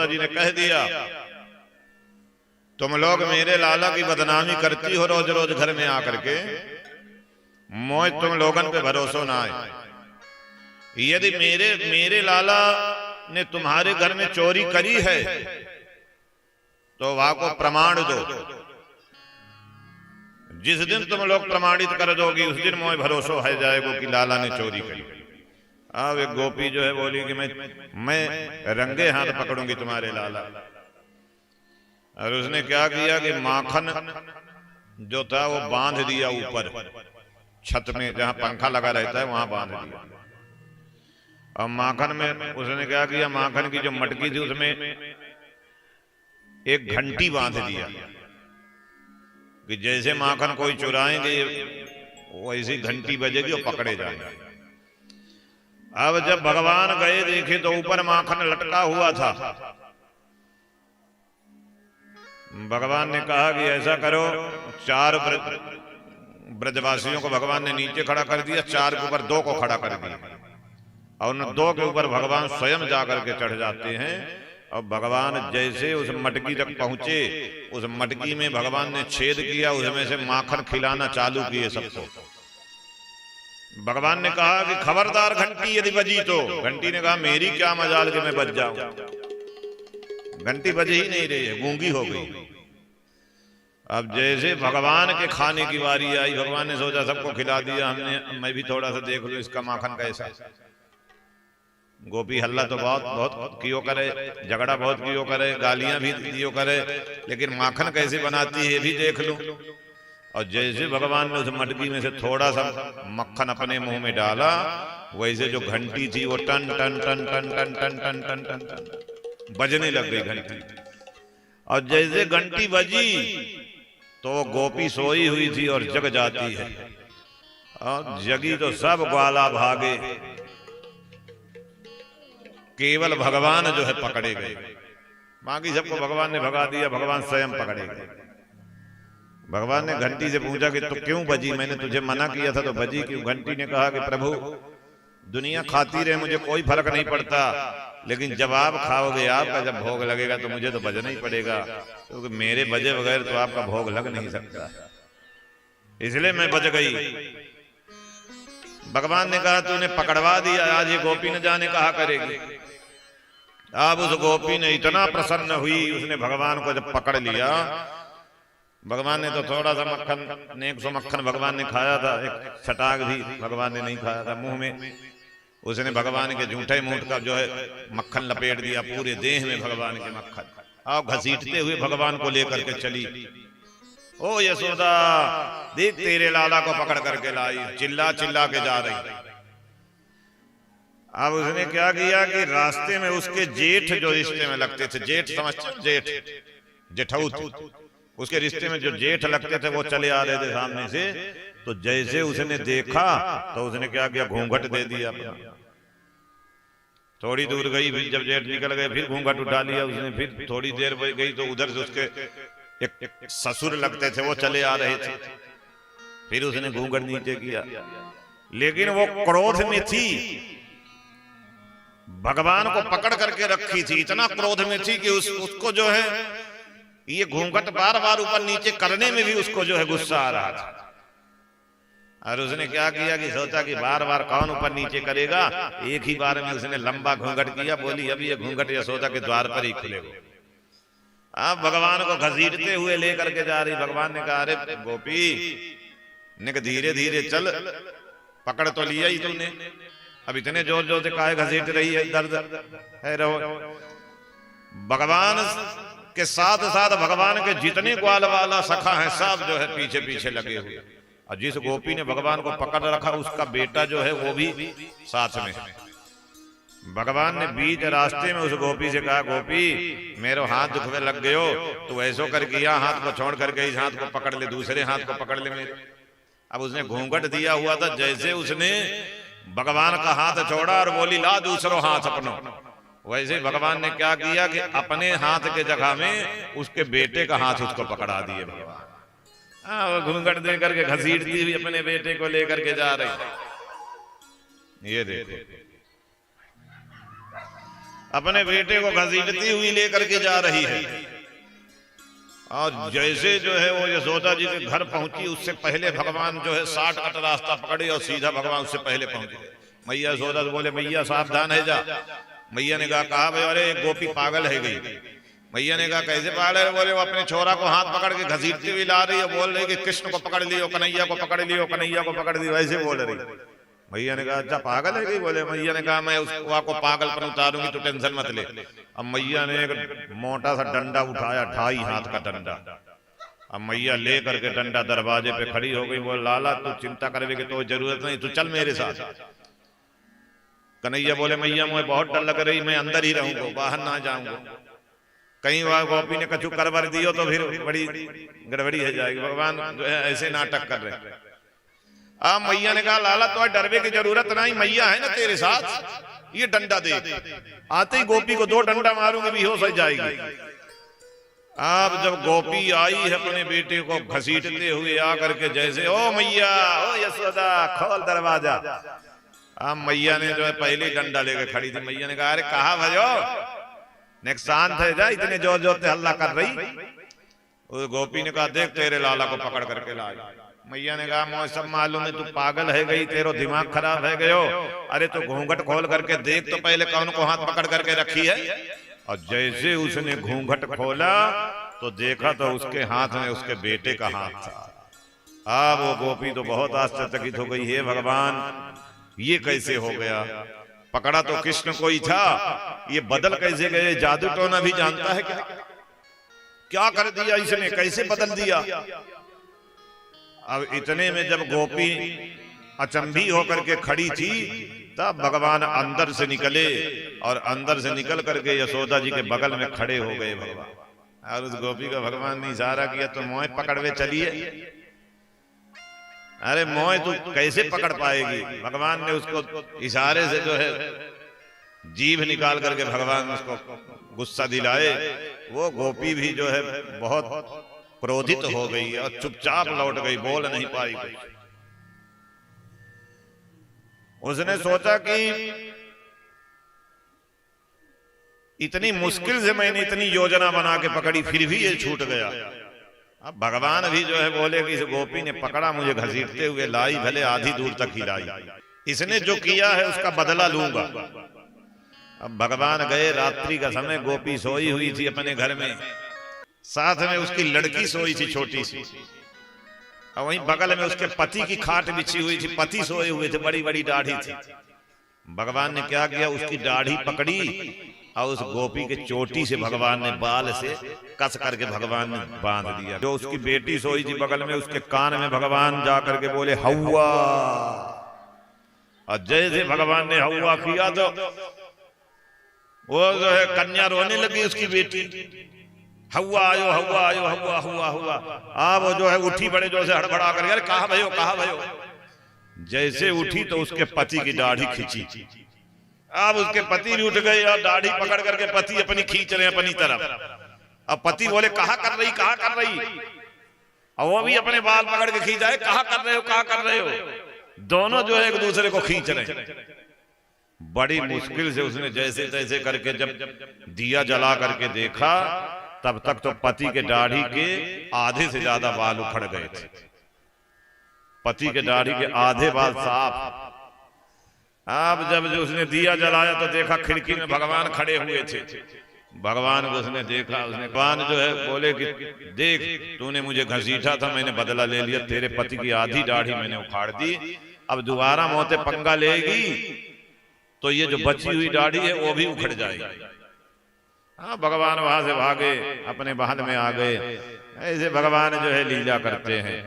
जी ने कह दिया, तुम लोग मेरे लाला की बदनामी करती हो रोज रोज घर में आकर के, मोय तुम लोगन पे भरोसा ना आए। यदि मेरे लाला ने तुम्हारे घर में चोरी करी है तो वहां को प्रमाण दो। जिस दिन तुम लोग प्रमाणित कर दोगी उस दिन मोय भरोसा है जाएगा कि लाला ने चोरी करी। अब एक गोपी जो है बोली कि मैं रंगे हाथ पकड़ूंगी तुम्हारे लाला। और उसने क्या किया कि माखन जो था वो बांध दिया ऊपर छत में, जहां पंखा लगा रहता है वहां बांध दिया। और माखन में उसने क्या किया, माखन की जो मटकी थी उसमें एक घंटी बांध दिया कि जैसे माखन कोई चुराएंगे वैसी घंटी बजेगी और पकड़े जाएंगे। अब जब भगवान गए देखे तो ऊपर माखन लटका हुआ था। भगवान ने कहा कि ऐसा करो, 4 ब्रजवासियों को भगवान ने नीचे खड़ा कर दिया, 4 के ऊपर 2 को खड़ा कर दिया और उन 2 के ऊपर भगवान स्वयं जाकर के चढ़ जाते हैं। और भगवान जैसे उस मटकी तक पहुंचे, उस मटकी में भगवान ने छेद किया, उसमें से माखन खिलाना चालू किए सबको। भगवान ने कहा कि खबरदार घंटी यदि बजी तो। घंटी ने कहा मेरी क्या मजाल कि मैं बज जाऊं। घंटी बज ही नहीं रही है, गूंगी हो गई। अब जैसे भगवान के खाने की बारी आई, भगवान ने सोचा सबको खिला दिया हमने, मैं भी थोड़ा सा देख लूं इसका माखन कैसा। गोपी हल्ला तो बहुत कियो करे, झगड़ा बहुत कियो करे, गालियां भी दियो करे, लेकिन माखन कैसे बनाती है ये भी देख लूं। और जैसे भगवान ने उस मटकी में से थोड़ा सा मक्खन अपने मुंह में डाला, वैसे जो घंटी थी वो टन टन टन टन टन टन टन टन टन टन बजने लग गई घंटी। और जैसे घंटी बजी तो वो गोपी सोई हुई थी और जग जाती है। और जगी तो सब ग्वाला भागे, केवल भगवान जो है पकड़े गए। बाकी सबको भगवान ने भगा दिया, भगवान स्वयं पकड़े गए। भगवान ने घंटी से पूछा कि तू क्यों बजी, मैंने तुझे मना किया था तो बजी क्यों। घंटी ने कहा कि प्रभु दुनिया खाती रहे मुझे कोई फर्क नहीं पड़ता, लेकिन जब आप खाओगे, आपका जब भोग लगेगा तो मुझे तो बजना ही पड़ेगा, क्योंकि मेरे बजे बगैर तो आपका भोग लग नहीं सकता, इसलिए मैं बज गई। भगवान ने कहा तूने पकड़वा दिया, आज ये गोपी न जाने कहा करेगी। अब उस गोपी ने इतना प्रसन्न हुई, उसने भगवान को जब पकड़ लिया, भगवान ने तो थोड़ा सा मक्खन, 100 मक्खन भगवान ने खाया था, एक छटाक भी भगवान ने नहीं खाया था मुंह में। उसने भगवान के झूठे मूठ का जो है मक्खन लपेट दिया पूरे देह में भगवान के मक्खन। अब घसीटते हुए भगवान को लेकर के चली। ओ यशोदा देख तेरे लाला को पकड़ करके लाई, चिल्ला चिल्ला के जा रही। अब उसने क्या किया कि रास्ते में उसके जेठ जो रिश्ते में लगते थे, जेठ समझते, जेठ जेठौत, उसके रिश्ते में जो जेठ लगते थे वो चले आ रहे थे सामने से। तो जैसे उसने देखा तो उसने क्या किया, घूंघट दे दिया अपना। थोड़ी दूर गई, फिर जब जेठ निकल गए फिर घूंघट उठा लिया उसने। फिर थोड़ी देर गई तो उधर से उसके एक ससुर लगते थे वो चले आ रहे थे, फिर उसने घूंघट नीचे किया। लेकिन वो क्रोध में थी, भगवान को पकड़ करके रखी थी, इतना क्रोध में थी कि उसको जो है ये घूंघट बार बार ऊपर नीचे करने में भी उसको जो है गुस्सा आ रहा था। और उसने क्या किया कि सोचा कि बार बार कौन ऊपर नीचे करेगा, एक ही बार में उसने लंबा घूंघट किया। बोली अभी ये घूंघट यशोदा के द्वार पर ही खुलेगा। अब भगवान को घसीटते हुए लेकर के जा रही। भगवान ने कहा अरे गोपी ने धीरे धीरे चल, पकड़ तो लिया ही तुमने, अब इतने जोर जोर से काहे घसीट रही है, दर्द है रहो। भगवान के साथ साथ भगवान के जितने ग्वाल वाला सखा है सब जो है पीछे पीछे लगे हुए। और जिस गोपी ने भगवान को पकड़ रखा उसका बेटा जो है वो भी साथ में है। भगवान ने बीच रास्ते में उस गोपी से कहा गोपी मेरे हाथ दुखने लग गयो, तो ऐसो करके यह हाथ को छोड़ करके इस हाथ को पकड़ ले, दूसरे हाथ को पकड़ ले मेरे। अब उसने घूंघट दिया हुआ था, जैसे उसने भगवान का हाथ छोड़ा और बोली ला दूसरो हाथ अपनो, वैसे भगवान ने क्या किया कि अपने हाथ के जगह में उसके बेटे का हाथ उसको पकड़ा दिए भगवान। वो घूंघट दे करके घसीटती हुई अपने बेटे को लेकर के जा रही। ये देखो अपने बेटे को घसीटती हुई लेकर के जा रही है। और जैसे जो है वो यशोदा जी के घर पहुंची, उससे पहले भगवान जो है 60 कट रास्ता पकड़े और सीधा भगवान उससे पहले पहुंचे। मैया यशोदा से बोले मैया सावधान है जा। मैया ने कहा भाई अरे एक गोपी पागल है गई। मैया ने कहा कैसे पागल है? बोले वो अपने छोरा को हाथ पकड़ के घसीटती हुई ला रही है, बोल रही कि कृष्ण को पकड़ लियो, कन्हैया को पकड़ लियो, कन्हैया को पकड़ लियो, ऐसे बोल रही। मैया ने कहा अच्छा पागल है गई? बोले मैया ने कहा मैं उसको पागल पर उतारूंगी, तो टेंशन मत ले। अब मैया ने एक मोटा सा डंडा उठाया, 2.5 हाथ का डंडा। अब मैया ले करके डंडा दरवाजे पे खड़ी हो गई। बोल लाला तू चिंता करने की तो जरूरत नहीं, तू चल मेरे साथ। कन्हैया बोले मैया मुझे बहुत डर लग रही, मैं अंदर ही रहूंगा, बाहर ना जाऊंगा। कई बार गोपी ने कछु करवर दियो तो फिर बड़ी गड़बड़ी हो जाएगी। भगवान जो है ऐसे नाटक कर रहे। अब मैया ने कहा लाला तो डरने की जरूरत नहीं, मैया है ना तेरे साथ, ये डंडा दे। आते ही गोपी को 2 डंडा मारूंगी, बेहोश हो जाएगी। अब जब गोपी आई है अपने बेटे को घसीटते हुए आकर के, जैसे ओ मैया ओ यशोदा खोल दरवाजा। अब मैया ने जो है पहले डंडा लेकर खड़ी थी। मैया ने कहा अरे कहा भजो ने शांत है जा, इतने जोर जोर से हल्ला कर रही। उस गोपी ने कहा देख तेरे लाला को पकड़ करके लाई। मैया ने कहा मुझे सब मालूम है, तू पागल है गई, तेरो दिमाग खराब है गयो। अरे तो घूंघट खोल करके देख तो पहले कौन को हाथ पकड़ करके रखी है। और जैसे उसने घूंघट खोला तो देखा तो उसके हाथ में उसके बेटे का हाथ था। अब वो गोपी तो बहुत आश्चर्यचकित हो गई, हे भगवान ये कैसे हो गया? पकड़ा तो कृष्ण को ही था, ये बदल कैसे गए? जादू टोना भी जानता है क्या? क्या कर दिया इसने, कैसे बदल दिया? अब इतने में जब गोपी अचंभी होकर के खड़ी थी, तब भगवान अंदर से निकले और अंदर से निकल करके यशोदा जी के बगल में खड़े हो गए भगवान। और उस गोपी का भगवान ने इशारा किया तो मोह पकड़वे चलिए। अरे मोह तू कैसे पकड़ पाएगी? भगवान ने उसको इशारे से जो है जीभ निकाल करके भगवान उसको गुस्सा दिलाए। वो गोपी भी जो है बहुत क्रोधित हो गई और चुपचाप लौट गई, बोल नहीं पाई कुछ। उसने सोचा कि इतनी मुश्किल से मैंने इतनी योजना बना के पकड़ी, फिर भी ये छूट गया। अब भगवान भी जो है बोले कि इस गोपी ने पकड़ा, मुझे घसीटते हुए लाई, भले आधी दूर तक ही लाई, इसने जो किया है उसका बदला लूंगा। अब भगवान गए, रात्रि का समय, गोपी सोई हुई थी अपने घर में, साथ में उसकी लड़की सोई थी छोटी सी, और वहीं बगल में उसके पति की खाट बिछी हुई थी, पति सोए हुए थे, बड़ी बड़ी दाढ़ी थी। भगवान ने क्या किया, उसकी दाढ़ी पकड़ी और उस गोपी के चोटी से भगवान ने बाल से कस करके भगवान ने बांध दिया। जो उसकी बेटी सोई थी बगल में, उसके कान में भगवान जा करके बोले हौवा। और जैसे भगवान ने हौवा किया तो वो जो है कन्या रोने लगी, उसकी बेटी, हौवा आयो हौवा आयो हौवा हुआ हुआ। अब वो जो है उठी बड़े जोर से हड़बड़ा कर, यार कहा भयो कहा भयो। जैसे उठी तो उसके पति की दाढ़ी खींची। अब उसके पति भी उठ गए और दाढ़ी पकड़ करके पति अपनी खींच रहे अपनी तरफ। अब पति बोले कहा कर रही कहा कर रही, और वो भी अपने बाल पकड़ के खींचा है, कहा कर रहे हो कहा कर रहे हो। दोनों जो है एक दूसरे को खींच रहे। बड़ी मुश्किल से उसने जैसे तैसे करके जब दिया जला करके देखा, तब तक तो पति के दाढ़ी के आधे से ज्यादा बाल उखड़ गए थे। पति के दाढ़ी के आधे बाल साफ। अब जब जो उसने दिया जलाया तो देखा खिड़की में भगवान खड़े हुए थे। भगवान को उसने देखा, उसने भगवान जो है बोले कि देख तूने मुझे घसीटा था, मैंने बदला ले लिया, तेरे पति की आधी दाढ़ी मैंने उखाड़ दी, अब दोबारा मौते पंगा लेगी तो ये जो बची हुई दाढ़ी है वो भी उखड़ जाएगी। हाँ, भगवान वहां से भागे, अपने महल में आ गए। ऐसे भगवान जो है लीला करते हैं।